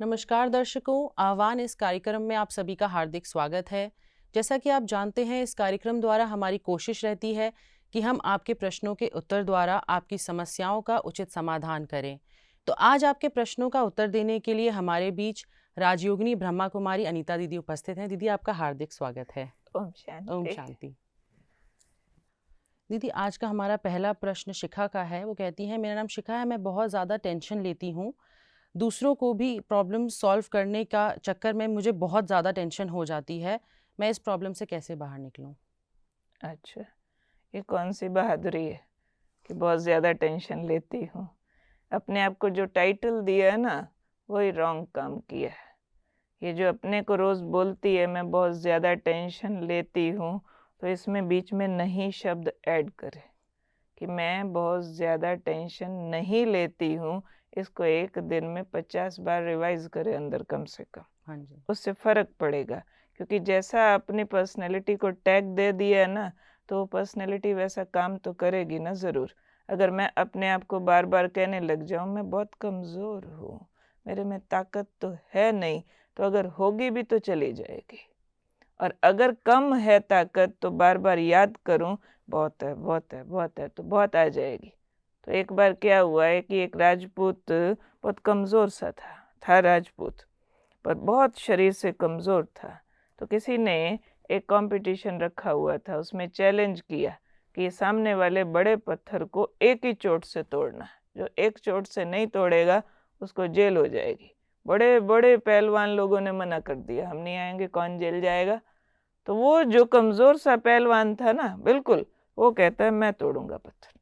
नमस्कार दर्शकों, आह्वान इस कार्यक्रम में आप सभी का हार्दिक स्वागत है। जैसा कि आप जानते हैं, इस कार्यक्रम द्वारा हमारी कोशिश रहती है कि हम आपके प्रश्नों के उत्तर द्वारा आपकी समस्याओं का उचित समाधान करें। तो आज आपके प्रश्नों का उत्तर देने के लिए हमारे बीच राजयोगिनी ब्रह्मा कुमारी अनीता दीदी उपस्थित हैं। दीदी, आपका हार्दिक स्वागत है। ओम शांति। ओम शांति। दीदी, आज का हमारा पहला प्रश्न शिखा का है। वो कहती हैं, मेरा नाम शिखा है, मैं बहुत ज़्यादा टेंशन लेती हूँ। दूसरों को भी प्रॉब्लम सॉल्व करने का चक्कर में मुझे बहुत ज़्यादा टेंशन हो जाती है। मैं इस प्रॉब्लम से कैसे बाहर निकलूं? अच्छा, ये कौन सी बहादुरी है कि बहुत ज़्यादा टेंशन लेती हूँ। अपने आप को जो टाइटल दिया है ना, वही रॉन्ग काम किया है। ये जो अपने को रोज़ बोलती है मैं बहुत ज़्यादा टेंशन लेती हूँ, तो इसमें बीच में नहीं शब्द ऐड करे कि मैं बहुत ज़्यादा टेंशन नहीं लेती हूँ। इसको एक दिन में 50 बार रिवाइज करे अंदर कम से कम। हाँ जी। उससे फ़र्क पड़ेगा, क्योंकि जैसा अपनी पर्सनैलिटी को टैग दे दिया है ना, तो वो पर्सनैलिटी वैसा काम तो करेगी ना ज़रूर। अगर मैं अपने आप को बार बार कहने लग जाऊँ मैं बहुत कमज़ोर हूँ, मेरे में ताकत तो है नहीं, तो अगर होगी भी तो चली जाएगी। और अगर कम है ताकत तो बार बार याद करूँ बहुत है बहुत है बहुत है, तो बहुत आ जाएगी। तो एक बार क्या हुआ है कि एक राजपूत बहुत कमज़ोर सा था राजपूत, पर बहुत शरीर से कमज़ोर था। तो किसी ने एक कंपटीशन रखा हुआ था, उसमें चैलेंज किया कि सामने वाले बड़े पत्थर को एक ही चोट से तोड़ना है, जो एक चोट से नहीं तोड़ेगा उसको जेल हो जाएगी। बड़े बड़े पहलवान लोगों ने मना कर दिया, हम नहीं आएंगे, कौन जेल जाएगा। तो वो जो कमज़ोर सा पहलवान था ना, बिल्कुल वो कहता है मैं तोड़ूंगा पत्थर।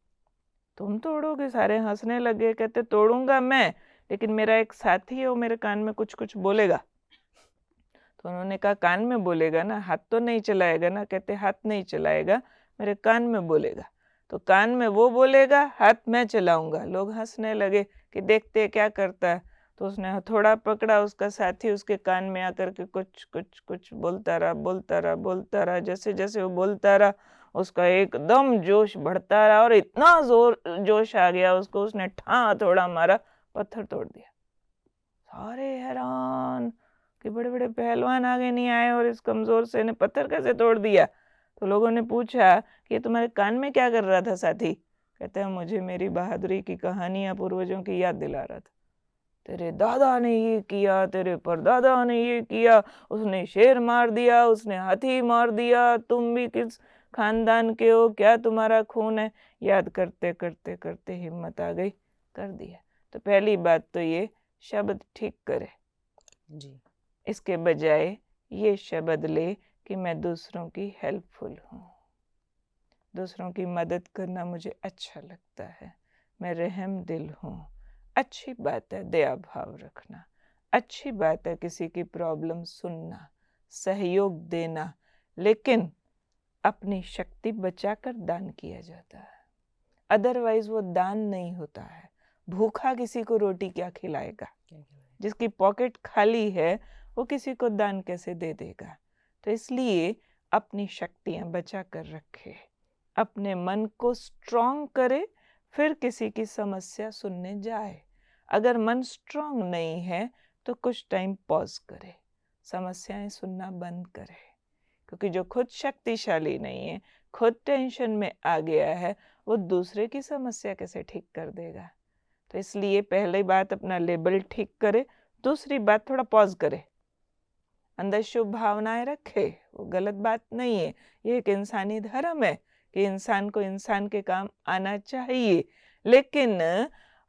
तुम तोड़ोगे? सारे हंसने लगे, कहते तोड़ूंगा मैं, लेकिन मेरा एक साथी है वो मेरे कान में कुछ कुछ बोलेगा। तो उन्होंने कहा कान में बोलेगा ना, हाथ तो नहीं चलाएगा ना? कहते हाथ नहीं चलाएगा, मेरे कान में बोलेगा। तो कान में वो बोलेगा, हाथ मैं चलाऊंगा। लोग हंसने लगे कि देखते क्या करता है। तो उसने हथौड़ा पकड़ा, उसका साथी उसके कान में आकर के कुछ कुछ कुछ बोलता रहा बोलता रहा बोलता रहा। जैसे जैसे वो बोलता रहा उसका एकदम जोश बढ़ता रहा, और इतना जोश आ गया उसको, उसने हथौड़ा मारा, पत्थर तोड़ दिया। सारे हैरान कि बड़े बड़े पहलवान आगे नहीं आए और इस कमजोर से ने पत्थर कैसे तोड़ दिया। तो लोगों ने पूछा कि तुम्हारे कान में क्या कर रहा था साथी? कहते हैं मुझे मेरी बहादुरी की कहानियां पूर्वजों की याद दिला रहा था। तेरे दादा ने ये किया, तेरे परदादा ने ये किया, उसने शेर मार दिया, उसने हाथी मार दिया, तुम भी किस खानदान के हो, क्या तुम्हारा खून है? याद करते करते करते हिम्मत आ गई, कर दिया। तो पहली बात तो ये शब्द ठीक करे जी। इसके बजाय ये शब्द ले कि मैं दूसरों की हेल्पफुल हूँ, दूसरों की मदद करना मुझे अच्छा लगता है, मैं रहम दिल हूँ। अच्छी बात है दया भाव रखना, अच्छी बात है किसी की प्रॉब्लम सुनना, सहयोग देना, लेकिन अपनी शक्ति बचाकर दान किया जाता है। अदरवाइज वो दान नहीं होता है। भूखा किसी को रोटी क्या खिलाएगा? जिसकी पॉकेट खाली है वो किसी को दान कैसे दे देगा? तो इसलिए अपनी शक्तियां बचा कर रखे, अपने मन को स्ट्रॉन्ग करे, फिर किसी की समस्या सुनने जाए। अगर मन स्ट्रॉन्ग नहीं है तो कुछ टाइम पॉज करे, समस्याएं सुनना बंद करे, क्योंकि जो खुद शक्तिशाली नहीं है, खुद टेंशन में आ गया है, वो दूसरे की समस्या कैसे ठीक कर देगा? तो इसलिए पहली बात अपना लेबल ठीक करे, दूसरी बात थोड़ा पॉज करे, अंदर शुभ भावनाएं रखे, वो गलत बात नहीं है। ये एक इंसानी धर्म है कि इंसान को इंसान के काम आना चाहिए, लेकिन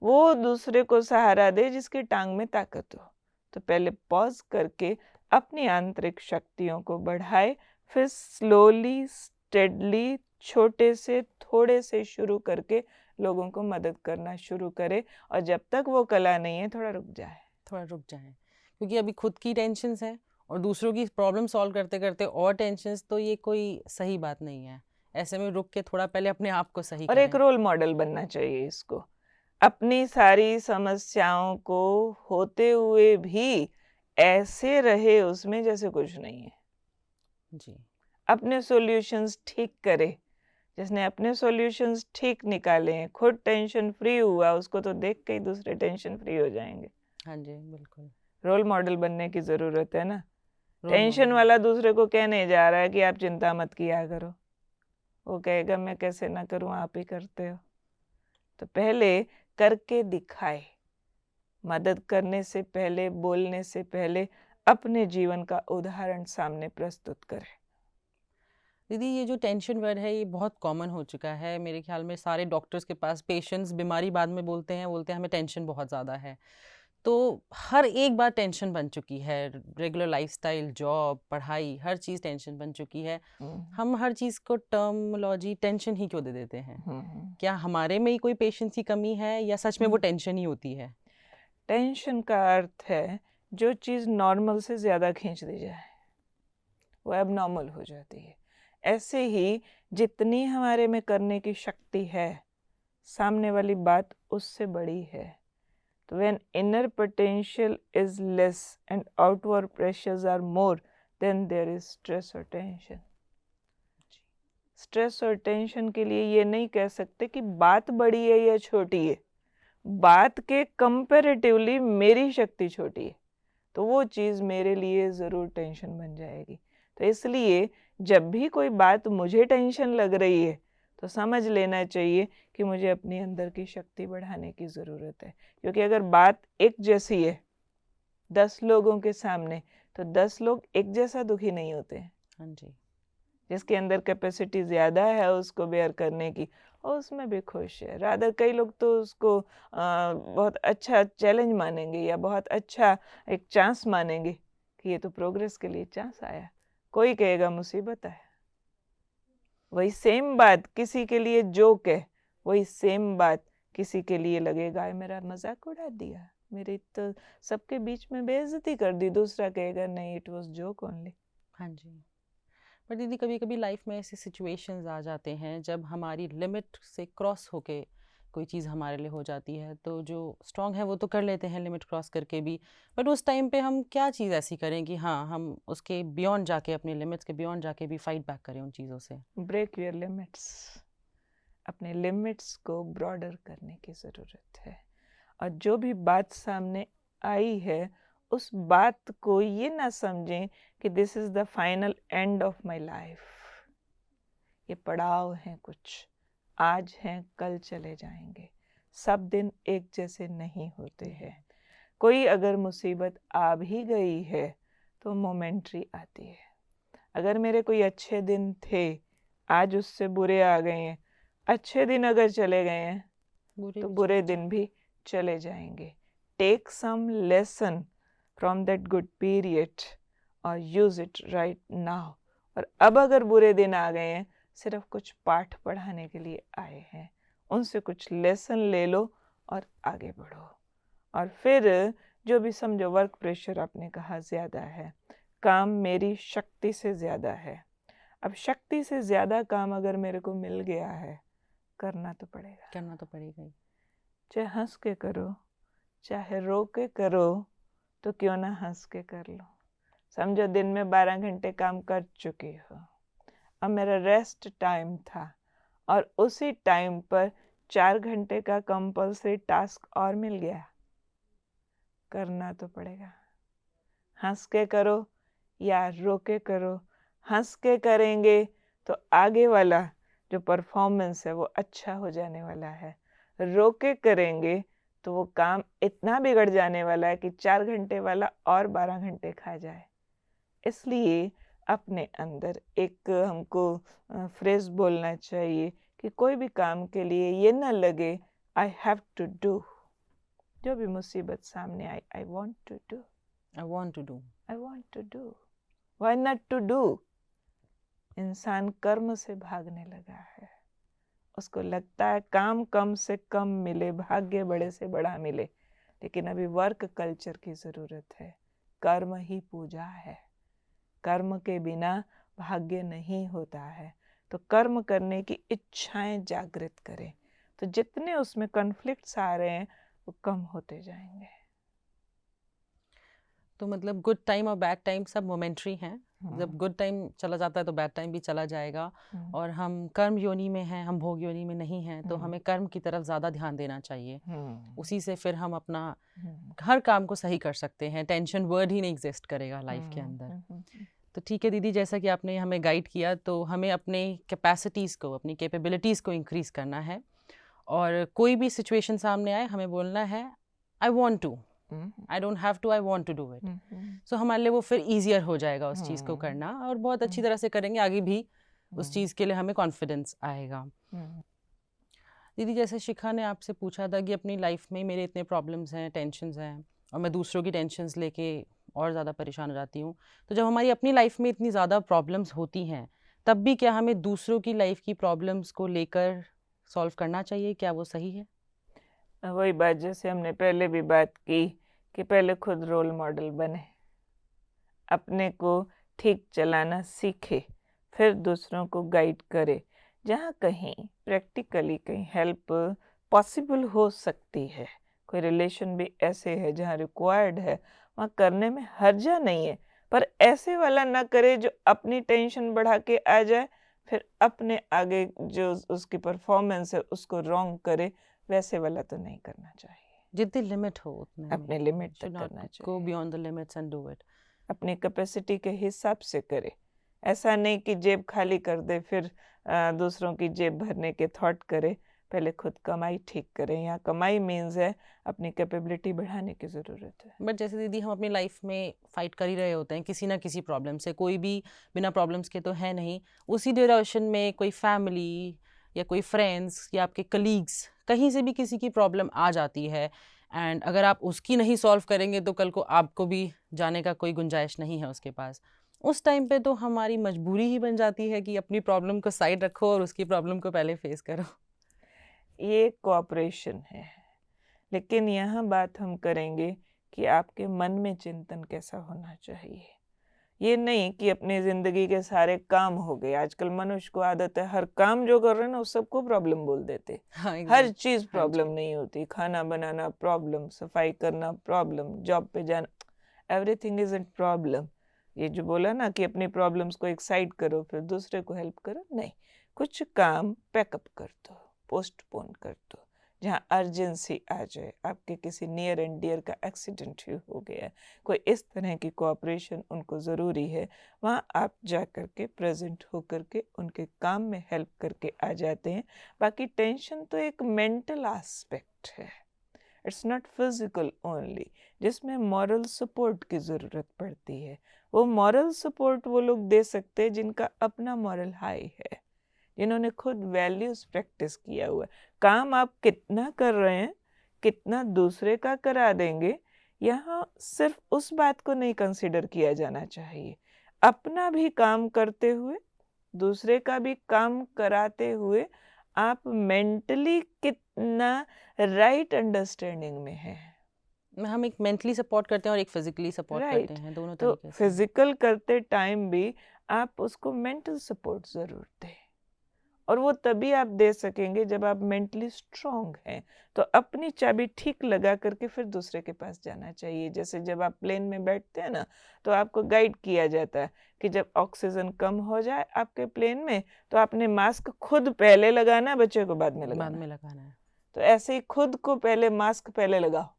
वो दूसरे को सहारा दे जिसकी टांग में ताकत हो। तो पहले पॉज करके अपनी आंतरिक शक्तियों को बढ़ाए, फिर स्लोली स्टेडली छोटे से थोड़े से शुरू करके लोगों को मदद करना शुरू करे। और जब तक वो कला नहीं है थोड़ा रुक जाए, क्योंकि अभी खुद की टेंशन्स हैं और दूसरों की प्रॉब्लम सॉल्व करते करते और टेंशन्स, तो ये कोई सही बात नहीं है। ऐसे में रुक के थोड़ा पहले अपने आप को सही और करें। एक रोल मॉडल बनना चाहिए इसको, अपनी सारी समस्याओं को होते हुए भी ऐसे रहे उसमें जैसे कुछ नहीं है। जी। अपने सॉल्यूशंस ठीक करे। जिसने अपने सॉल्यूशंस ठीक निकाले हैं, खुद टेंशन फ्री हुआ, उसको तो देख के ही दूसरे टेंशन फ्री हो जाएंगे। हाँ जी, बिल्कुल। रोल मॉडल बनने की ज़रूरत है ना। Role tension model. वाला दूसरे को कहने जा रहा है कि आप चिंता मत किया करो, वो कहेगा मैं कैसे ना करूं, आप ही करते हो। तो पहले करके दिखाए, मदद करने से पहले, बोलने से पहले अपने जीवन का उदाहरण सामने प्रस्तुत करें। दीदी ये जो टेंशन वर्ड है ये बहुत कॉमन हो चुका है मेरे ख्याल में। सारे डॉक्टर्स के पास पेशेंट्स बीमारी बाद में बोलते हैं हमें टेंशन बहुत ज़्यादा है। तो हर एक बात टेंशन बन चुकी है। रेगुलर लाइफस्टाइल, जॉब, पढ़ाई, हर चीज़ टेंशन बन चुकी है। हम हर चीज़ को टर्मिनोलॉजी टेंशन ही क्यों दे देते हैं? क्या हमारे में ही कोई पेशेंस की कमी है या सच में वो टेंशन ही होती है? टेंशन का अर्थ है जो चीज़ नॉर्मल से ज़्यादा खींच दी जाए वो एबनॉर्मल हो जाती है। ऐसे ही जितनी हमारे में करने की शक्ति है, सामने वाली बात उससे बड़ी है। तो when inner potential is less and outward pressures are more, then there is stress or tension. Stress और टेंशन के लिए ये नहीं कह सकते कि बात बड़ी है या छोटी है, बात के कंपैरेटिवली मेरी शक्ति छोटी है, तो वो चीज़ मेरे लिए ज़रूर टेंशन बन जाएगी। तो इसलिए जब भी कोई बात मुझे टेंशन लग रही है तो समझ लेना चाहिए कि मुझे अपनी अंदर की शक्ति बढ़ाने की ज़रूरत है। क्योंकि अगर बात एक जैसी है 10 लोगों के सामने, तो 10 लोग एक जैसा दुखी नहीं होते हैं। हाँ जी। जिसके अंदर कैपेसिटी ज़्यादा है उसको बेयर करने की, और उसमें भी खुश है। रादर कई लोग तो उसको बहुत अच्छा चैलेंज मानेंगे या बहुत अच्छा एक चांस मानेंगे कि ये तो प्रोग्रेस के लिए चांस आया। कोई कहेगा मुसीबत है। वही सेम बात किसी के लिए जोक है, वही सेम बात किसी के लिए लगेगा मेरा मजाक उड़ा दिया, मेरी तो सबके बीच में बेइज्जती कर दी। दूसरा कहेगा नहीं, इट वाज जोक ओनली। हाँ जी। पर दीदी कभी कभी लाइफ में ऐसे सिचुएशंस आ जाते हैं जब हमारी लिमिट से क्रॉस होके कोई चीज़ हमारे लिए हो जाती है, तो जो स्ट्रांग है वो तो कर लेते हैं लिमिट क्रॉस करके भी। बट उस टाइम पे हम क्या चीज़ ऐसी करें कि हाँ हम उसके बियॉन्ड जाके, अपने लिमिट्स के बियॉन्ड जाके भी फाइट बैक करें उन चीज़ों से? Break your limits. अपने लिमिट्स को ब्रॉडर करने की ज़रूरत है। और जो भी बात सामने आई है उस बात को ये ना समझें कि this is the final end of my life. ये पड़ाव हैं, कुछ आज हैं कल चले जाएंगे। सब दिन एक जैसे नहीं होते हैं। कोई अगर मुसीबत आ भी गई है तो मोमेंट्री आती है। अगर मेरे कोई अच्छे दिन थे, आज उससे बुरे आ गए हैं। अच्छे दिन अगर चले गए हैं तो बुरे दिन भी चले जाएंगे। Take some lesson from that good period और यूज इट राइट नाउ। और अब अगर बुरे दिन आ गए हैं, सिर्फ कुछ पाठ पढ़ाने के लिए आए हैं, उनसे कुछ लेसन ले लो और आगे बढ़ो। और फिर जो भी समझो, वर्क प्रेशर आपने कहा ज़्यादा है, काम मेरी शक्ति से ज़्यादा है। अब शक्ति से ज़्यादा काम अगर मेरे को मिल गया है, करना तो पड़ेगा। करना तो पड़ेगा ही। चाहे हंस के करो, चाहे रो के करो, तो क्यों ना हंस के कर लो। समझो दिन में 12 घंटे काम कर चुकी हो, अब मेरा रेस्ट टाइम था और उसी टाइम पर 4 घंटे का कंपल्सरी टास्क और मिल गया, करना तो पड़ेगा। हंस के करो या रो के करो। हंस के करेंगे तो आगे वाला जो परफॉर्मेंस है वो अच्छा हो जाने वाला है। रो के करेंगे तो वो काम इतना बिगड़ जाने वाला है कि 4 घंटे वाला और 12 घंटे खा जाए। इसलिए अपने अंदर एक हमको फ्रेज बोलना चाहिए कि कोई भी काम के लिए ये ना लगे आई हैव टू डू। जो भी मुसीबत सामने आई, I want to do, I want to do, I want to do, why not to do. इंसान कर्म से भागने लगा है। उसको लगता है काम कम से कम मिले, भाग्य बड़े से बड़ा मिले। लेकिन अभी वर्क कल्चर की ज़रूरत है। कर्म ही पूजा है। कर्म के बिना भाग्य नहीं होता है। तो कर्म करने की इच्छाएं जागृत करें, तो जितने उसमें कॉन्फ्लिक्ट्स आ रहे हैं वो कम होते जाएंगे। तो मतलब गुड टाइम और बैड टाइम सब मोमेंट्री हैं। जब गुड टाइम चला जाता है तो बैड टाइम भी चला जाएगा, और हम कर्म योनि में हैं, हम भोग योनि में नहीं हैं, तो हमें कर्म की तरफ ज़्यादा ध्यान देना चाहिए। उसी से फिर हम अपना हर काम को सही कर सकते हैं, टेंशन वर्ड ही नहीं एग्जिस्ट करेगा लाइफ के अंदर। तो ठीक है दीदी, जैसा कि आपने हमें गाइड किया, तो हमें अपने कैपेसिटीज़ को, अपनी कैपेबिलिटीज़ को इंक्रीज़ करना है, और कोई भी सिचुएशन सामने आए हमें बोलना है I want to, I don't have to, I want to do it. So हमारे लिए वो फिर ईजियर हो जाएगा उस चीज़ को करना, और बहुत अच्छी तरह से करेंगे, आगे भी उस चीज़ के लिए हमें कॉन्फिडेंस आएगा। दीदी, जैसे शिखा ने आपसे पूछा था कि अपनी लाइफ में मेरे इतने प्रॉब्लम्स हैं, टेंशन्स हैं, और मैं दूसरों की टेंशन्स लेके और ज़्यादा परेशान हो जाती हूँ, तो जब हमारी अपनी लाइफ में इतनी ज़्यादा प्रॉब्लम्स होती हैं, तब भी क्या हमें दूसरों की लाइफ की प्रॉब्लम्स को लेकर सॉल्व करना चाहिए? क्या वो सही है? वही बात जैसे हमने पहले भी बात की कि पहले खुद रोल मॉडल बने, अपने को ठीक चलाना सीखे, फिर दूसरों को गाइड करे। जहाँ कहीं प्रैक्टिकली कहीं हेल्प पॉसिबल हो सकती है, कोई रिलेशन भी ऐसे है जहाँ रिक्वायर्ड है, वहाँ करने में हर्जा नहीं है, पर ऐसे वाला ना करे जो अपनी टेंशन बढ़ा के आ जाए, फिर अपने आगे जो उसकी परफॉर्मेंस है उसको रॉन्ग करे, वैसे वाला तो नहीं करना चाहिए। जितनी लिमिट हो उतने अपने लिमिट तक करना गो चाहिए, beyond the limits and do it. अपनी कैपेसिटी के हिसाब से करे। ऐसा नहीं कि जेब खाली कर दे फिर दूसरों की जेब भरने के थॉट करे। पहले खुद कमाई ठीक करें। यहाँ कमाई मीन्स है अपनी कैपेबिलिटी बढ़ाने की ज़रूरत है। बट जैसे दीदी, हम अपनी लाइफ में फाइट कर ही रहे होते हैं किसी ना किसी प्रॉब्लम से, कोई भी बिना प्रॉब्लम्स के तो है नहीं। उसी ड्यूरेशन में कोई फैमिली या कोई फ्रेंड्स या आपके कलीग्स, कहीं से भी किसी की प्रॉब्लम आ जाती है, एंड अगर आप उसकी नहीं सॉल्व करेंगे तो कल को आपको भी जाने का कोई गुंजाइश नहीं है उसके पास। उस टाइम पे तो हमारी मजबूरी ही बन जाती है कि अपनी प्रॉब्लम को साइड रखो और उसकी प्रॉब्लम को पहले फेस करो। ये कोऑपरेशन है, लेकिन यहाँ बात हम करेंगे कि आपके मन में चिंतन कैसा होना चाहिए। ये नहीं कि अपनी ज़िंदगी के सारे काम हो गए। आजकल मनुष्य को आदत है हर काम जो कर रहे हैं ना उस सबको प्रॉब्लम बोल देते। हाँ, हर exactly. चीज़ हाँ प्रॉब्लम जी। नहीं होती। खाना बनाना प्रॉब्लम, सफाई करना प्रॉब्लम, जॉब पे जाना, एवरीथिंग इज इट प्रॉब्लम। ये जो बोला ना कि अपनी प्रॉब्लम्स को एक साइड करो फिर दूसरे को हेल्प करो, नहीं, कुछ काम पैकअप कर दो, पोस्टपोन कर दो। जहाँ अर्जेंसी आ जाए, आपके किसी नियर एंड डियर का एक्सीडेंट ही हो गया, कोई इस तरह की कोऑपरेशन उनको ज़रूरी है, वहाँ आप जा कर के प्रेजेंट हो कर के उनके काम में हेल्प करके आ जाते हैं। बाकी टेंशन तो एक मेंटल एस्पेक्ट है, इट्स नॉट फिजिकल ओनली, जिसमें मॉरल सपोर्ट की ज़रूरत पड़ती है। वो मॉरल सपोर्ट वो लोग दे सकते हैं जिनका अपना मॉरल हाई है, जिन्होंने खुद वैल्यूज़ प्रैक्टिस किया हुआ है। काम आप कितना कर रहे हैं, कितना दूसरे का करा देंगे, यहाँ सिर्फ उस बात को नहीं कंसिडर किया जाना चाहिए। अपना भी काम करते हुए, दूसरे का भी काम कराते हुए आप मेंटली कितना राइट अंडरस्टैंडिंग में है। हम एक मेंटली सपोर्ट करते हैं और एक फिजिकली सपोर्ट करते राइट, हैं, दोनों तो तरीके से। फिजिकल करते टाइम भी आप उसको मेंटल सपोर्ट ज़रूर दें, और वो तभी आप दे सकेंगे जब आप मेंटली स्ट्रांग हैं। तो अपनी चाबी ठीक लगा करके फिर दूसरे के पास जाना चाहिए। जैसे जब आप प्लेन में बैठते हैं ना, तो आपको गाइड किया जाता है कि जब ऑक्सीजन कम हो जाए आपके प्लेन में, तो आपने मास्क खुद पहले लगाना है, बच्चे को बाद में बाद लगाना में है। लगाना है। तो ऐसे ही खुद को पहले मास्क पहले लगाओ,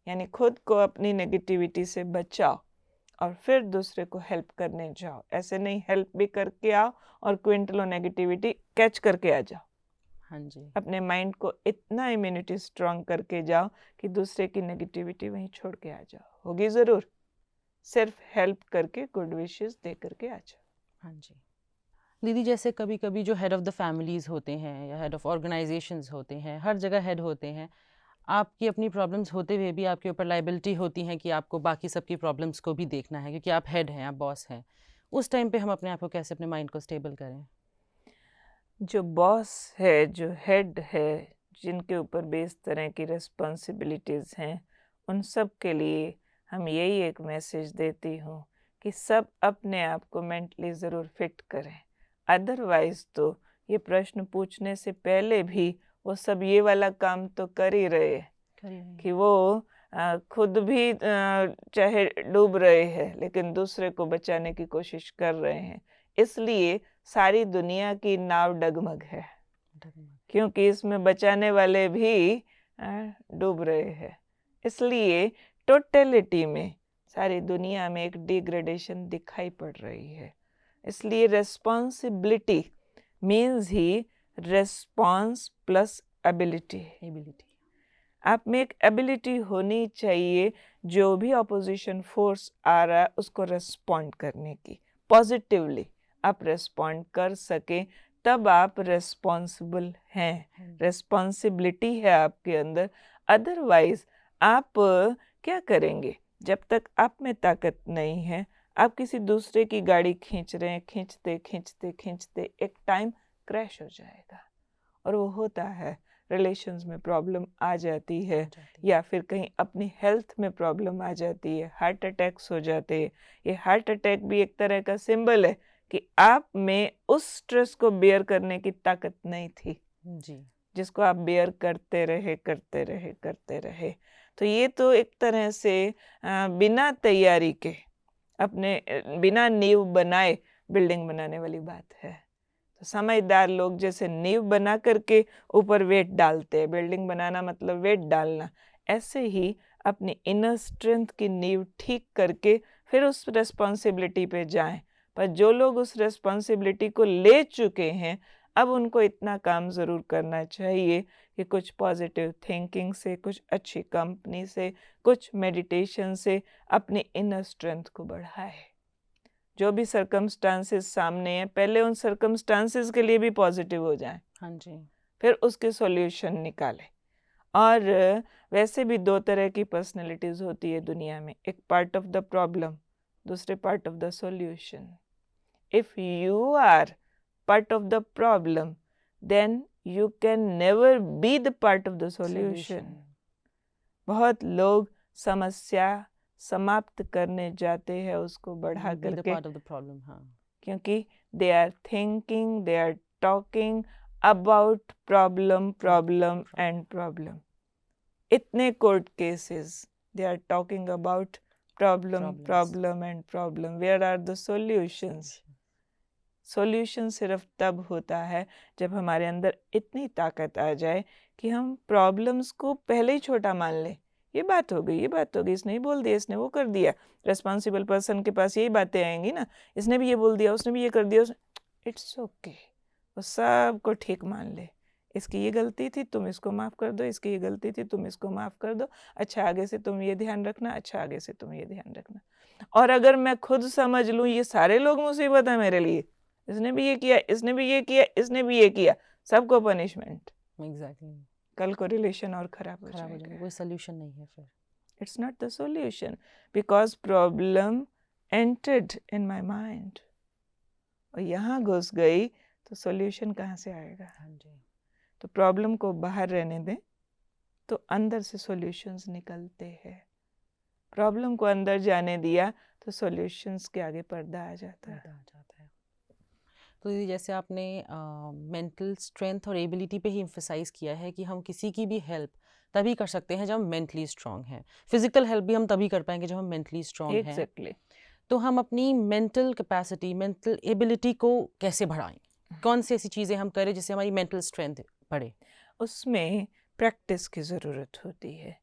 यानी खुद को अपनी नेगेटिविटी से बचाओ और फिर दूसरे को हेल्प करने जाओ। ऐसे नहीं हेल्प भी करके आओ और क्विंटलों नेगेटिविटी कैच करके आ जाओ। हाँ जी। अपने माइंड को इतना इम्यूनिटी स्ट्रांग करके जाओ कि दूसरे की नेगेटिविटी वहीं छोड़ के आ जाओ। होगी ज़रूर, सिर्फ हेल्प करके गुड विशेस दे करके आ जाओ। हाँ जी। दीदी, जैसे कभी कभी जो हेड ऑफ़ द फैमिलीज़ होते हैं या हेड ऑफ़ ऑर्गेनाइजेशंस होते हैं, हर जगह हेड होते हैं, आपकी अपनी प्रॉब्लम्स होते हुए भी आपके ऊपर लाइबिलिटी होती है कि आपको बाकी सबकी प्रॉब्लम्स को भी देखना है, क्योंकि आप हेड हैं, आप बॉस हैं। उस टाइम पे हम अपने आप को कैसे, अपने माइंड को स्टेबल करें? जो बॉस है, जो हेड है, जिनके ऊपर भी इस तरह की रिस्पॉन्सिबिलिटीज़ हैं, उन सब के लिए हम यही एक मैसेज देती हूँ कि सब अपने आप को मेंटली ज़रूर फिट करें। अदरवाइज़ तो ये प्रश्न पूछने से पहले भी वो सब ये वाला काम तो कर ही रहे हैं कि वो खुद भी चाहे डूब रहे हैं लेकिन दूसरे को बचाने की कोशिश कर रहे हैं, इसलिए सारी दुनिया की नाव डगमग है, क्योंकि इसमें बचाने वाले भी डूब रहे हैं। इसलिए टोटलिटी में सारी दुनिया में एक डिग्रेडेशन दिखाई पड़ रही है। इसलिए responsibility means he response plus ability. आप में एक एबिलिटी होनी चाहिए जो भी ऑपोजिशन फोर्स आ रहा है उसको रेस्पॉन्ड करने की, पॉजिटिवली आप रेस्पॉन्ड कर सके, तब आप रेस्पॉन्सिबल हैं, रेस्पॉन्सिबिलिटी है आपके अंदर। अदरवाइज आप क्या करेंगे? जब तक आप में ताकत नहीं है, आप किसी दूसरे की गाड़ी खींच रहे हैं, खींचते खींचते खींचते एक टाइम क्रैश हो जाएगा, और वो होता है। रिलेशंस में प्रॉब्लम आ जाती है, या फिर कहीं अपनी हेल्थ में प्रॉब्लम आ जाती है, हार्ट अटैक्स हो जाते हैं। ये हार्ट अटैक भी एक तरह का सिंबल है कि आप में उस स्ट्रेस को बेयर करने की ताकत नहीं थी जी, जिसको आप बेयर करते रहे। तो ये तो एक तरह से बिना तैयारी के, अपने बिना नींव बनाए बिल्डिंग बनाने वाली बात है। तो समझदार लोग जैसे नींव बना करके ऊपर वेट डालते हैं, बिल्डिंग बनाना मतलब वेट डालना, ऐसे ही अपनी इनर स्ट्रेंथ की नींव ठीक करके फिर उस रिस्पॉन्सिबिलिटी पे जाएं। पर जो लोग उस रिस्पॉन्सिबिलिटी को ले चुके हैं, अब उनको इतना काम ज़रूर करना चाहिए कि कुछ पॉजिटिव थिंकिंग से, कुछ अच्छी कंपनी से, कुछ मेडिटेशन से अपनी इनर स्ट्रेंथ को बढ़ाए। जो भी सर्कमस्टांसेस सामने हैं, पहले उन सर्कमस्टांसेस के लिए भी पॉजिटिव हो जाएं, हाँ जी, फिर उसके सॉल्यूशन निकालें। और वैसे भी दो तरह की पर्सनैलिटीज़ होती है दुनिया में, एक पार्ट ऑफ द प्रॉब्लम, दूसरे part of the solution. If you are part of the problem, then you can never be the part of the solution. बहुत लोग समस्या समाप्त करने जाते हैं उसको बढ़ा करके, पार्ट ऑफ द प्रॉब्लम, हाँ, क्योंकि they are thinking, they are talking about problem and problem. इतने court cases, they are talking about problem and problem. Where are the solutions? Solution सिर्फ तब होता है जब हमारे अंदर इतनी ताकत आ जाए कि हम प्रॉब्लम्स को पहले ही छोटा मान लें। ये बात हो गई, इसने ही बोल दिया, इसने वो कर दिया। रेस्पॉन्सिबल पर्सन के पास यही बातें आएंगी ना, इसने भी ये बोल दिया, उसने भी ये कर दिया, इट्स ओके, वो सबको ठीक मान ले। इसकी ये गलती थी, तुम इसको माफ़ कर दो, इसकी ये गलती थी, तुम इसको माफ़ कर दो, अच्छा आगे से तुम ये ध्यान रखना, अच्छा आगे से तुम ये ध्यान रखना। और अगर मैं खुद समझ लूँ ये सारे लोग मुसीबत है मेरे लिए, इसने भी ये किया, इसने भी ये किया, इसने भी ये किया, सबको पनिशमेंट, एग्जैक्टली, कल को रिलेशन और खराब हो जाएगा। कोई सोल्यूशन नहीं है फिर। It's not the solution, because problem entered in my mind, और यहाँ घुस गई तो सोल्यूशन कहाँ से आएगा? हाँ जी। तो प्रॉब्लम को बाहर रहने दें तो अंदर से सॉल्यूशंस निकलते हैं। प्रॉब्लम को अंदर जाने दिया तो सॉल्यूशंस के आगे पर्दा आ जाता है। तो दीदी, जैसे आपने मेंटल स्ट्रेंथ और एबिलिटी पे ही एम्फसाइज किया है कि हम किसी की भी हेल्प तभी कर सकते हैं जब हम मेंटली स्ट्रांग हैं। फिजिकल हेल्प भी हम तभी कर पाएंगे जब हम मेंटली स्ट्रांग हैं। एग्जैक्टली। तो हम अपनी मेंटल कैपेसिटी, मेंटल एबिलिटी को कैसे बढ़ाएं? कौन सी ऐसी चीज़ें हम करें जिससे हमारी मेंटल स्ट्रेंथ बढ़े? उसमें प्रैक्टिस की ज़रूरत होती है।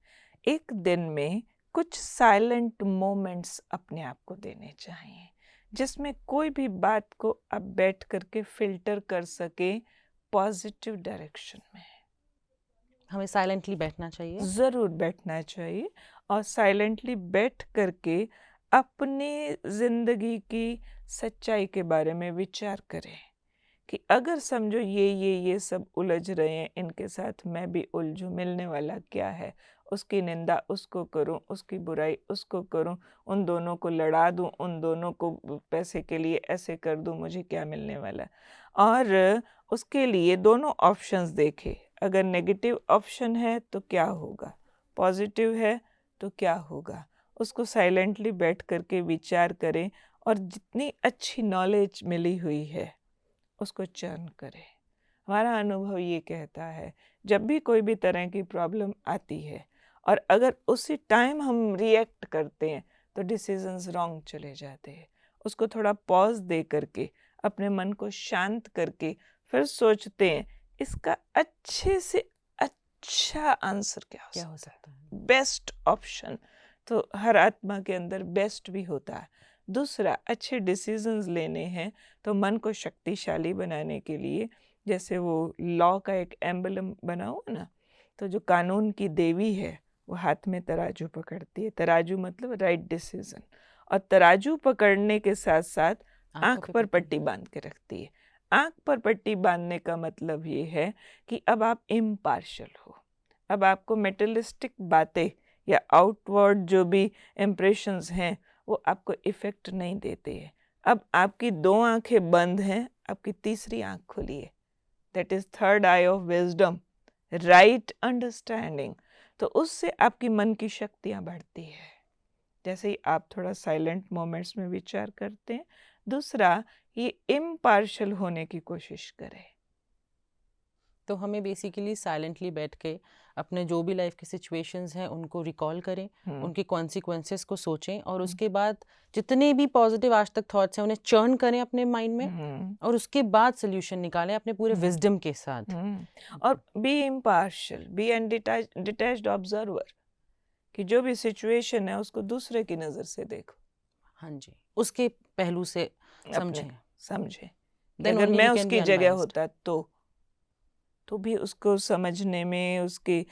एक दिन में कुछ साइलेंट मोमेंट्स अपने आप को देने चाहिए, जिसमें कोई भी बात को आप बैठ करके फिल्टर कर सके पॉजिटिव डायरेक्शन में। हमें साइलेंटली बैठना चाहिए, ज़रूर बैठना चाहिए, और साइलेंटली बैठ करके अपने ज़िंदगी की सच्चाई के बारे में विचार करें कि अगर समझो ये सब उलझ रहे हैं, इनके साथ मैं भी उलझूं, मिलने वाला क्या है? उसकी निंदा उसको करूं, उसकी बुराई उसको करूं, उन दोनों को लड़ा दूं, उन दोनों को पैसे के लिए ऐसे कर दूं, मुझे क्या मिलने वाला? और उसके लिए दोनों ऑप्शंस देखे, अगर नेगेटिव ऑप्शन है तो क्या होगा, पॉजिटिव है तो क्या होगा, उसको साइलेंटली बैठ करके विचार करें, और जितनी अच्छी नॉलेज मिली हुई है उसको चर्न करें। हमारा अनुभव ये कहता है, जब भी कोई भी तरह की प्रॉब्लम आती है और अगर उसी टाइम हम रिएक्ट करते हैं तो डिसीजंस रॉन्ग चले जाते हैं। उसको थोड़ा पॉज दे करके अपने मन को शांत करके फिर सोचते हैं इसका अच्छे से अच्छा आंसर क्या हो सकता है, बेस्ट ऑप्शन। तो हर आत्मा के अंदर बेस्ट भी होता है। दूसरा, अच्छे डिसीजंस लेने हैं तो मन को शक्तिशाली बनाने के लिए, जैसे वो लॉ का एक एम्बलम बना हुआ ना, तो जो कानून की देवी है वो हाथ में तराजू पकड़ती है। तराजू मतलब राइट डिसीजन, और तराजू पकड़ने के साथ साथ आंख पर पट्टी बांध के रखती है। आंख पर पट्टी बांधने का मतलब ये है कि अब आप इम्पार्शल हो। अब आपको मेटलिस्टिक बातें या आउटवर्ड जो भी इम्प्रेशंस हैं वो आपको इफेक्ट नहीं देते हैं। अब आपकी 2 आंखें बंद हैं, आपकी तीसरी आंख खुली है। That is third I of wisdom, right understanding. तो उससे आपकी मन की शक्तियाँ बढ़ती है। जैसे ही आप थोड़ा साइलेंट मोमेंट्स में विचार करते हैं। दूसरा, ये इम्पार्शल होने की कोशिश करें। तो हमें बेसिकली साइलेंटली बैठ के अपने जो भी लाइफ के सिचुएशंस हैं उनको रिकॉल करें, उनके कॉन्सिक्वेंसेस को सोचें, और उसके बाद जितने भी पॉजिटिव आज तक थॉट्स हैं उन्हें चर्न करें अपने माइंड में, और उसके बाद सोल्यूशन निकालें अपने पूरे विजडम के साथ। और be impartial, be an detached observer, कि जो भी सिचुएशन है उसको दूसरे की नज़र से देखो। हाँ जी, उसके पहलू से समझे। Then अगर only मैं we can be उसकी जगह unbiased. होता तो भी उसको समझने में, उसके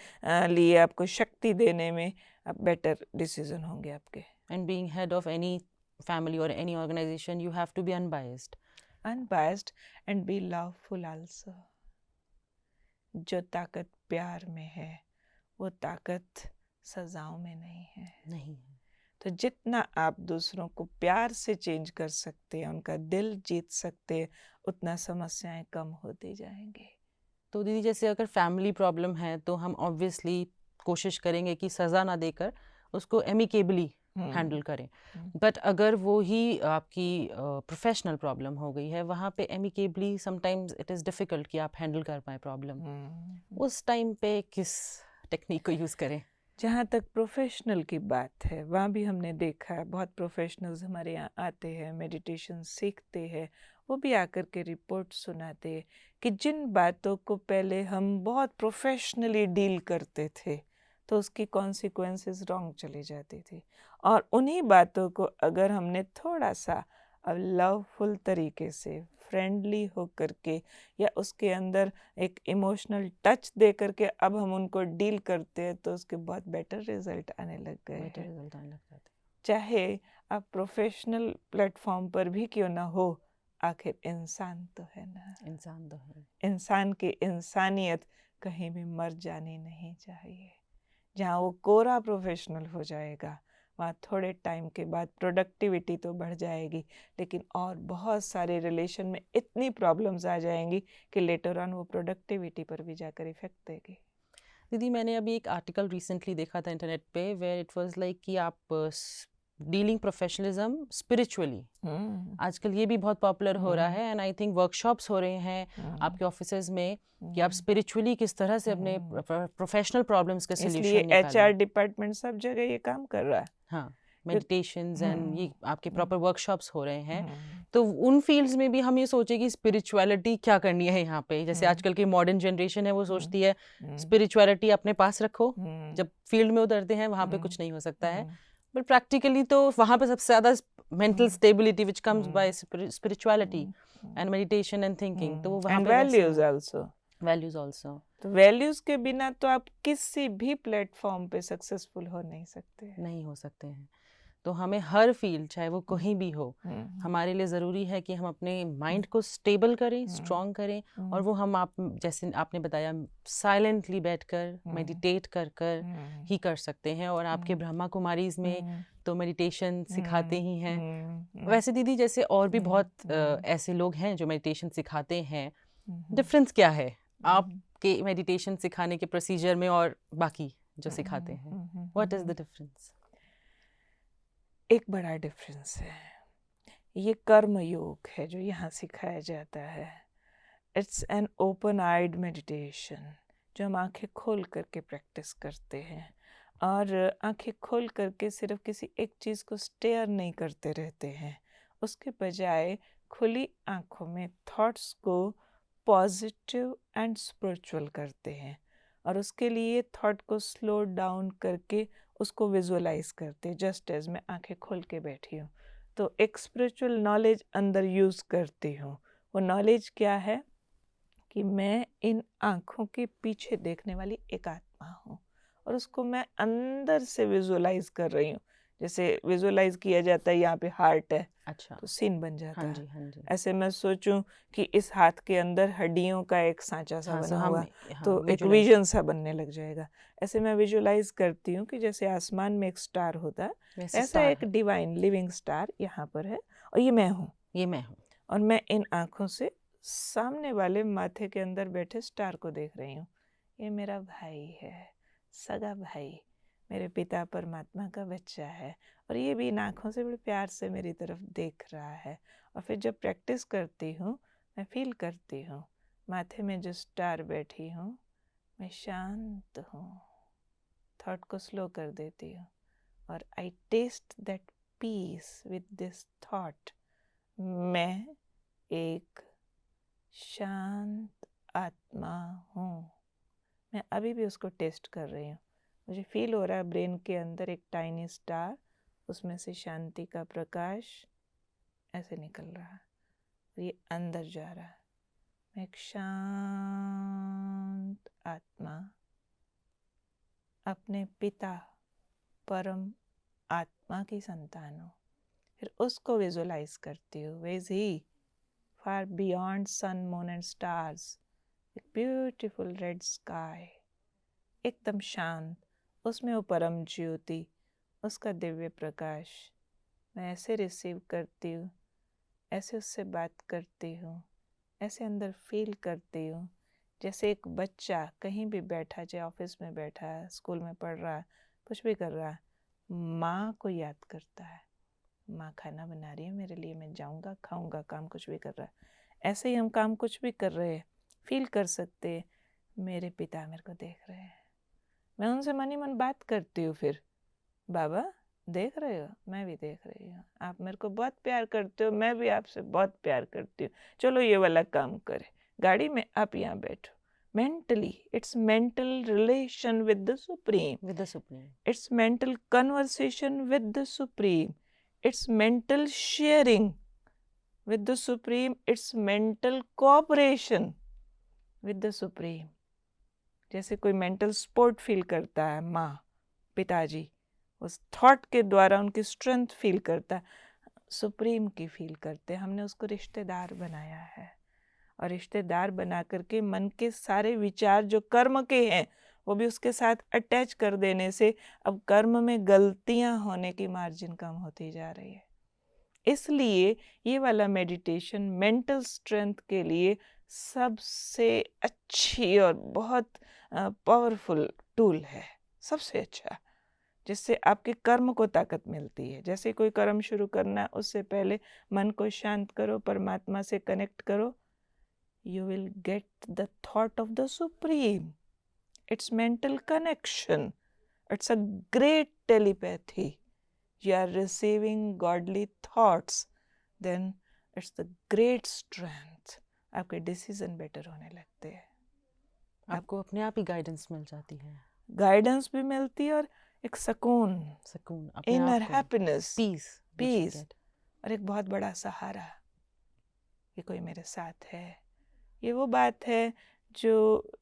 लिए आपको शक्ति देने में आप बेटर डिसीजन होंगे आपके। And being head of any family or any organization, you have to be unbiased. Unbiased and be loveful also. जो ताकत प्यार में है वो ताकत सजाओं में नहीं है। तो जितना आप दूसरों को प्यार से चेंज कर सकते हैं, उनका दिल जीत सकते हैं, उतना समस्याएं कम होती जाएंगी। तो दीदी, जैसे अगर फैमिली प्रॉब्लम है तो हम ऑब्वियसली कोशिश करेंगे कि सज़ा ना देकर उसको एमिकेबली हैंडल करें, बट अगर वो ही आपकी प्रोफेशनल प्रॉब्लम हो गई है, वहाँ पे amicably sometimes it is difficult कि आप हैंडल कर पाए प्रॉब्लम। उस टाइम पे किस टेक्निक को यूज़ करें? जहाँ तक प्रोफेशनल की बात है, वहाँ भी हमने देखा है बहुत प्रोफेशनल्स हमारे यहाँ आते हैं, मेडिटेशन सीखते हैं, वो भी आकर के रिपोर्ट सुनाते हैं कि जिन बातों को पहले हम बहुत प्रोफेशनली डील करते थे तो उसकी कॉन्सिक्वेंसेस रॉन्ग चली जाती थी, और उन्हीं बातों को अगर हमने थोड़ा सा अब लवफुल तरीके से, फ्रेंडली हो करके, या उसके अंदर एक इमोशनल टच दे करके अब हम उनको डील करते हैं तो उसके बहुत बेटर रिजल्ट आने लग गए हैं। चाहे आप प्रोफेशनल प्लेटफॉर्म पर भी क्यों ना हो, आखिर इंसान तो है ना। इंसान तो है। इंसान की इंसानियत कहीं भी मर जानी नहीं चाहिए। जहाँ वो कोरा प्रोफेशनल हो जाएगा वहाँ थोड़े टाइम के बाद प्रोडक्टिविटी तो बढ़ जाएगी, लेकिन और बहुत सारे रिलेशन में इतनी प्रॉब्लम्स आ जाएंगी कि लेटर ऑन वो प्रोडक्टिविटी पर भी जाकर इफेक्ट देगी। दीदी, मैंने अभी एक आर्टिकल रिसेंटली देखा था इंटरनेट पे, वेयर इट वाज लाइक कि आप डीलिंग प्रोफेशनलिज्म स्पिरिचुअली, आजकल ये भी बहुत पॉपुलर हो रहा है, एंड आई थिंक वर्कशॉप्स हो रहे हैं आपके ऑफिसेज में कि आप स्पिरिचुअली किस तरह से अपने प्रोफेशनल प्रॉब्लम्स का सोल्यूशन इसलिए निकालें। एचआर डिपार्टमेंट सब जगह ये काम कर रहा है। हाँ, मेडिटेशंस एंड ये आपके प्रॉपर वर्कशॉप्स हो रहे हैं, तो उन फील्ड्स में भी हम ये सोचे कि स्पिरिचुअलिटी क्या करनी है यहाँ पे। जैसे आजकल की मॉडर्न जनरेशन है वो सोचती है स्पिरिचुअलिटी अपने पास रखो, जब फील्ड में उतरते हैं वहाँ पे कुछ नहीं हो सकता है, बट प्रैक्टिकली तो वहाँ पे सबसे ज़्यादा mental stability which comes by spirituality and meditation and thinking, तो वो वहाँ पे वैल्यूज आल्सो। तो वैल्यूज के बिना तो आप किसी भी प्लेटफॉर्म पे सक्सेसफुल हो नहीं सकते हैं। तो हमें हर फील्ड, चाहे वो कहीं भी हो, हमारे लिए ज़रूरी है कि हम अपने माइंड को स्टेबल करें, स्ट्रॉन्ग करें, और वो हम आप जैसे आपने बताया साइलेंटली बैठकर मेडिटेट कर ही कर सकते हैं। और आपके ब्रह्मा कुमारीज में तो मेडिटेशन सिखाते ही हैं। वैसे दीदी, जैसे और भी बहुत ऐसे लोग हैं जो मेडिटेशन सिखाते हैं, डिफरेंस क्या है आपके मेडिटेशन सिखाने के प्रोसीजर में और बाकी जो सिखाते हैं? What is the difference? एक बड़ा डिफरेंस है। ये कर्म योग है जो यहाँ सिखाया जाता है। It's an open eyed meditation जो हम आंखें खोल करके प्रैक्टिस करते हैं, और आंखें खोल करके सिर्फ किसी एक चीज़ को स्टेयर नहीं करते रहते हैं, उसके बजाय खुली आंखों में थॉट्स को पॉजिटिव एंड स्पिरिचुअल करते हैं, और उसके लिए थॉट को स्लो डाउन करके उसको विजुअलाइज करते हैं। जस्ट एज मैं आंखें खोल के बैठी हूँ तो एक स्पिरिचुअल नॉलेज अंदर यूज़ करती हूँ। वो नॉलेज क्या है कि मैं इन आँखों के पीछे देखने वाली एक आत्मा हूँ, और उसको मैं अंदर से विजुअलाइज कर रही हूँ। जैसे विजुअलाइज किया जाता है यहाँ पे हार्ट है, अच्छा, तो सीन बन जाता हाँ है। जी, हाँ जी। ऐसे मैं सोचूं कि इस हाथ के अंदर हड्डियों का एक सांचा सा हाँ, बना हम हुआ, हाँ, तो एक विजुअलाइज विजन सा बनने लग जाएगा। ऐसे मैं विजुअलाइज करती हूँ कि जैसे आसमान में एक स्टार होता है, वैसे ऐसा स्टार एक है, डिवाइन लिविंग स्टार यहाँ पर है, और ये मैं हूँ। ये मैं हूँ। और मैं इन आँखों से सामने वाले माथे के अंदर बैठे स्टार को देख रही हूँ। ये मेरा भाई है, सगा भाई, मेरे पिता परमात्मा का बच्चा है, और ये भी इन आँखों से बड़े प्यार से मेरी तरफ देख रहा है। और फिर जब प्रैक्टिस करती हूँ, मैं फील करती हूँ माथे में जो स्टार बैठी हूँ, मैं शांत हूँ। थॉट को स्लो कर देती हूँ, और I test that piece with this thought. मैं एक शांत आत्मा हूँ। मैं अभी भी उसको टेस्ट कर रही हूँ। मुझे फील हो रहा है ब्रेन के अंदर एक टाइनी स्टार, उसमें से शांति का प्रकाश ऐसे निकल रहा है, और ये अंदर जा रहा है। मैं एक शांत आत्मा अपने पिता परम आत्मा की संतान हूँ। फिर उसको विजुअलाइज करती हूँ। Way is he far beyond sun, moon and stars, एक beautiful red sky, एकदम शांत, उसमें वो परम ज्योति, उसका दिव्य प्रकाश। मैं ऐसे रिसीव करती हूँ, ऐसे उससे बात करती हूँ, ऐसे अंदर फील करती हूँ जैसे एक बच्चा कहीं भी बैठा, चाहे ऑफिस में बैठा है, स्कूल में पढ़ रहा है, कुछ भी कर रहा है, माँ को याद करता है। माँ खाना बना रही है मेरे लिए, मैं जाऊँगा, खाऊँगा, काम कुछ भी कर रहा है। ऐसे ही हम काम कुछ भी कर रहे हैं, फील कर सकते हैं मेरे पिता मेरे को देख रहे हैं। मैं उनसे मनी मन बात करती हूँ। फिर बाबा देख रहे हो, मैं भी देख रही हूँ, आप मेरे को बहुत प्यार करते हो, मैं भी आपसे बहुत प्यार करती हूँ, चलो ये वाला काम करें, गाड़ी में आप यहाँ बैठो। Mentally it's mental relation with the supreme, with the supreme, it's mental conversation with the supreme, it's mental sharing with the Supreme, it's mental cooperation with the Supreme. जैसे कोई मेंटल सपोर्ट फील करता है माँ पिताजी, उस thought के द्वारा उनकी स्ट्रेंथ फील करता है, सुप्रीम की फील करते हैं। हमने उसको रिश्तेदार बनाया है, और रिश्तेदार बना करके मन के सारे विचार जो कर्म के हैं वो भी उसके साथ अटैच कर देने से अब कर्म में गलतियाँ होने की मार्जिन कम होती जा रही है। इसलिए ये वाला मेडिटेशन मेंटल स्ट्रेंथ के लिए सबसे अच्छी और बहुत पावरफुल टूल है, सबसे अच्छा, जिससे आपके कर्म को ताकत मिलती है। जैसे कोई कर्म शुरू करना है, उससे पहले मन को शांत करो, परमात्मा से कनेक्ट करो, you will get the thought of the Supreme. It's mental connection. It's a great telepathy. You are receiving godly thoughts, then it's the great strength. आपके डिसीजन बेटर होने लगते हैं, आपको अपने आप ही गाइडेंस मिल जाती है, गाइडेंस भी मिलती है, और एक सुकून, सुकून, अपने इनर आप को, हैप्पीनेस, पीस, पीस, और एक बहुत बड़ा सहारा कि कोई मेरे साथ है। ये वो बात है जो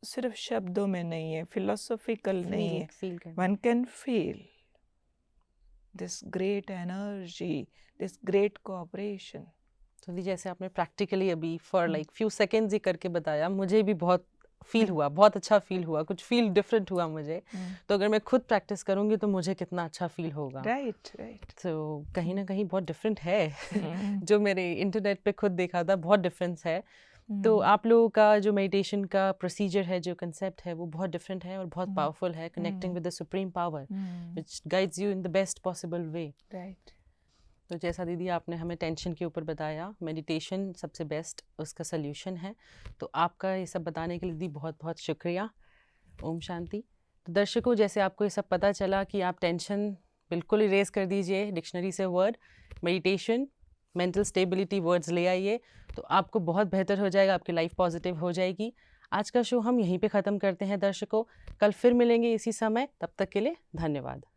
सिर्फ शब्दों में नहीं है, फिलोसॉफिकल नहीं है, फील करना। One can feel this great energy, this great cooperation. तो दी जैसे आपने प्रैक्टिकली अभी फॉर लाइक फ्यू सेकेंड्स ही करके बताया, मुझे भी बहुत फील हुआ, बहुत अच्छा फील हुआ, कुछ फील डिफरेंट हुआ मुझे। तो अगर मैं खुद प्रैक्टिस करूंगी तो मुझे कितना अच्छा फील होगा। Right right. तो कहीं ना कहीं बहुत डिफरेंट है जो मैंने इंटरनेट पे खुद देखा था, बहुत डिफरेंस है। तो आप लोगों का जो मेडिटेशन का प्रोसीजर है, जो कंसेप्ट है, वो बहुत डिफरेंट है और बहुत पावरफुल है, connecting with the supreme power which guides you in the best possible way. Right. तो जैसा दीदी आपने हमें टेंशन के ऊपर बताया, मेडिटेशन सबसे बेस्ट उसका सल्यूशन है। तो आपका ये सब बताने के लिए दीदी बहुत बहुत शुक्रिया। ओम शांति। तो दर्शकों, जैसे आपको ये सब पता चला कि आप टेंशन बिल्कुल इरेज कर दीजिए, डिक्शनरी से word meditation, mental stability words ले आइए, तो आपको बहुत बेहतर हो जाएगा, आपकी लाइफ पॉजिटिव हो जाएगी। आज का शो हम यहीं पे ख़त्म करते हैं दर्शकों। कल फिर मिलेंगे इसी समय, तब तक के लिए धन्यवाद।